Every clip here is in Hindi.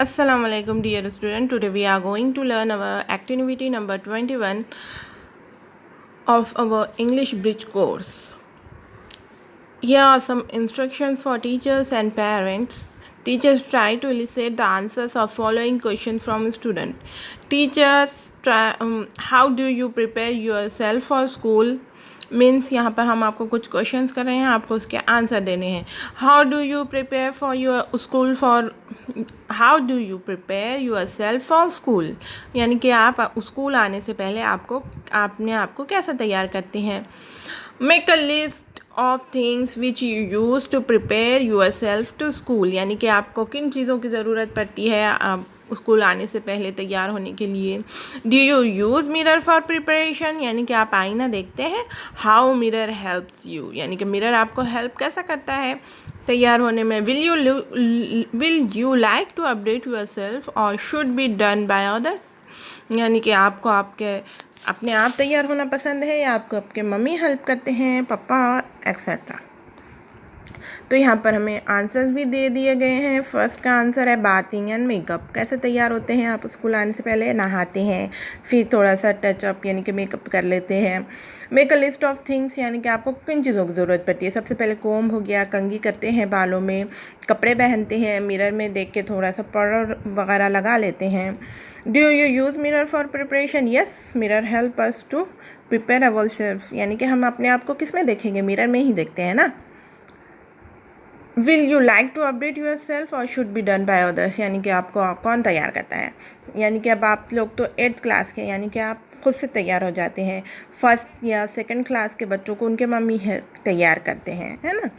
Assalamu alaikum dear student. Today we are going to learn our activity number 21 of our English bridge course. Here are some instructions for teachers and parents. Teachers try to elicit the answers of following questions from student. Teachers try, how do you prepare yourself for school? Means यहाँ पर हम आपको कुछ क्वेश्चंस कर रहे हैं, आपको उसके आंसर देने हैं. How do you prepare for your school how do you prepare your self for school, यानी कि आप स्कूल आने से पहले अपने आप को कैसे तैयार करते हैं. Make a list of things which you use to prepare yourself to school, यानी कि आपको किन चीज़ों की ज़रूरत पड़ती है स्कूल आने से पहले तैयार होने के लिए. Do you use mirror for preparation, यानी कि आप आईना देखते हैं. हाउ मिरर हेल्प्स यू, यानी कि मिरर आपको हेल्प कैसा करता है तैयार होने में. Will you like to update your self और should be done by others, यानी कि आपको अपने आप तैयार होना पसंद है या आपको आपके मम्मी हेल्प करते हैं, पापा एक्सेट्रा. तो यहाँ पर हमें आंसर्स भी दे दिए गए हैं. फर्स्ट का आंसर है बाथिंग एंड मेकअप. कैसे तैयार होते हैं आप स्कूल आने से पहले? नहाते हैं, फिर थोड़ा सा टचअप यानी कि मेकअप कर लेते हैं. Make a list of things, यानी कि आपको किन चीज़ों की ज़रूरत पड़ती है. सबसे पहले कोम्ब हो गया, कंघी करते हैं बालों में, कपड़े पहनते हैं, मिरर में देख के थोड़ा सा पाउडर वगैरह लगा लेते हैं. Do you use mirror for preparation? Yes, mirror help us to prepare our self, यानी कि हम अपने आप को किस में देखेंगे? मिरर में ही देखते हैं ना. Will you like to update your self और should be done by others, यानी कि आपको कौन तैयार करता है. यानी कि अब आप लोग तो 8th क्लास के, यानी कि आप खुद से तैयार हो जाते हैं. फर्स्ट या सेकंड क्लास के बच्चों को उनके मम्मी तैयार करते हैं, है ना.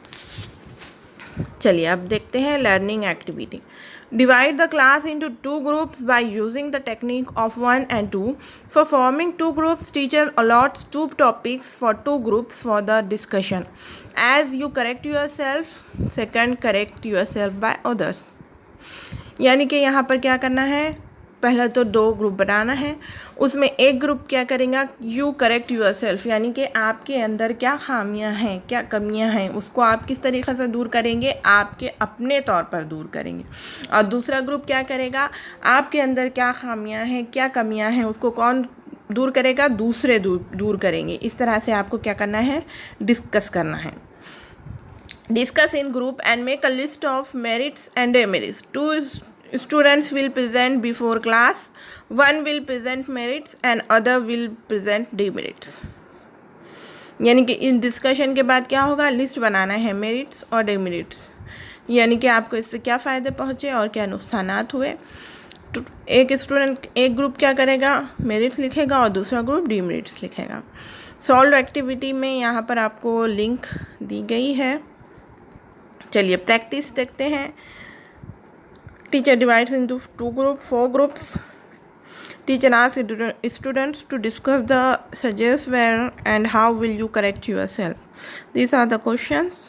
चलिए अब देखते हैं learning activity. Divide the class into 2 groups by using the technique of 1 and 2. For forming 2 groups, teacher allots 2 topics for 2 groups for the discussion. As you correct yourself, second correct yourself by others. यानी कि यहाँ पर क्या करना है, पहला तो 2 ग्रुप बनाना है. उसमें एक ग्रुप क्या करेगा, यू करेक्ट यूर सेल्फ, यानी कि आपके अंदर क्या खामियां हैं, क्या कमियां हैं, उसको आप किस तरीक़े से दूर करेंगे, आपके अपने तौर पर दूर करेंगे. और दूसरा ग्रुप क्या करेगा, आपके अंदर क्या खामियां हैं, क्या कमियां हैं, उसको कौन दूर करेगा, दूसरे दूर करेंगे. इस तरह से आपको क्या करना है, डिस्कस करना है. Discuss in group and make a list of merits and demerits. 2 students will present before class. 1 will present merits and other will present demerits. यानी कि इस डिस्कशन के बाद क्या होगा, लिस्ट बनाना है मेरिट्स और डेमेरिट्स, यानी कि आपको इससे क्या फ़ायदे पहुँचे और क्या नुकसानात हुए. तो एक ग्रुप क्या करेगा, मेरिट्स लिखेगा और दूसरा ग्रुप डीमेरिट्स लिखेगा. सॉल्व एक्टिविटी में यहाँ पर आपको लिंक दी गई है. चलिए प्रैक्टिस देखते हैं. Teacher divides into 4 groups. Teacher asks students to discuss the subjects where and how will you correct yourself. These are the questions.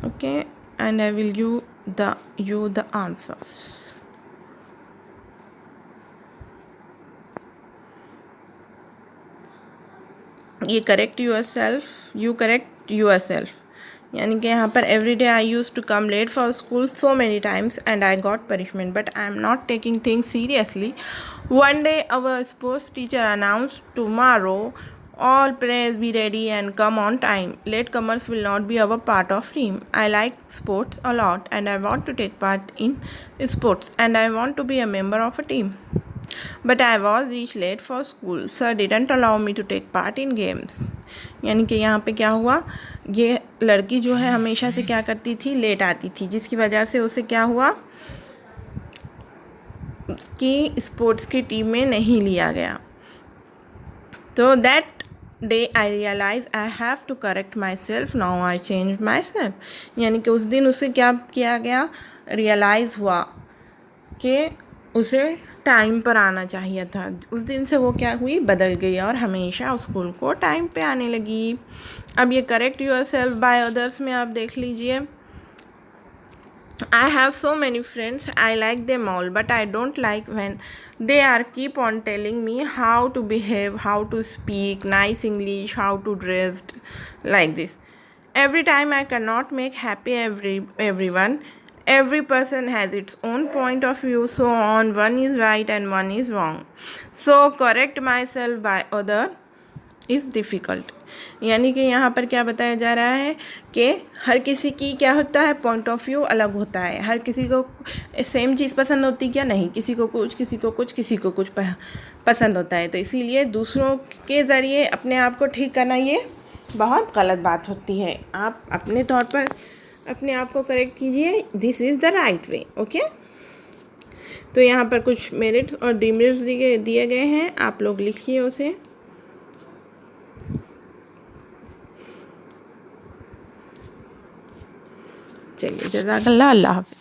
Okay, and I will give you the answers. ये correct yourself, you correct yourself. यानी कि यहाँ पर every day I use to come late for school so many times and I got punishment but I am not taking things seriously. One day our sports teacher announce tomorrow all players be ready and come on time. Latecomers will not be our part of team. I like sports a lot and I want to take part in sports and I want to be a member of a team. But I was reached late for school. Sir didn't allow me to take part in games. यानी कि यहाँ पे क्या हुआ, ये लड़की जो है हमेशा से क्या करती थी, लेट आती थी, जिसकी वजह से उसे क्या हुआ कि स्पोर्ट्स की टीम में नहीं लिया गया. तो that day I realise I have to correct myself. Now I change myself, यानी कि उस दिन उसे क्या किया गया, रियलाइज़ हुआ कि उसे टाइम पर आना चाहिए था. उस दिन से वो क्या हुई, बदल गई और हमेशा स्कूल को टाइम पे आने लगी. अब ये correct yourself by others में आप देख लीजिए. I have so many friends. I like them all, but I don't like when they are keep on telling me how to behave, how to speak nice English, how to dress like this. Every time I cannot make happy everyone. every person has its own point of view, so on one is right and one is wrong, so correct myself by other is difficult। यानी कि यहाँ पर क्या बताया जा रहा है कि हर किसी की क्या होता है, पॉइंट ऑफ व्यू अलग होता है। हर किसी को सेम चीज़ पसंद होती क्या, नहीं, किसी को कुछ, किसी को कुछ, किसी को कुछ पसंद होता है। तो इसीलिए दूसरों के ज़रिए अपने आप को ठीक करना ये बहुत गलत बात होती है। आप अपने तौर पर अपने आप को करेक्ट कीजिए, this is the right way. Okay, तो यहाँ पर कुछ मेरिट्स और डिमेरिट्स दिए गए हैं, आप लोग लिखिए उसे। चलिए, जज़ाकल्लाह, अल्लाह हाफ़िज़।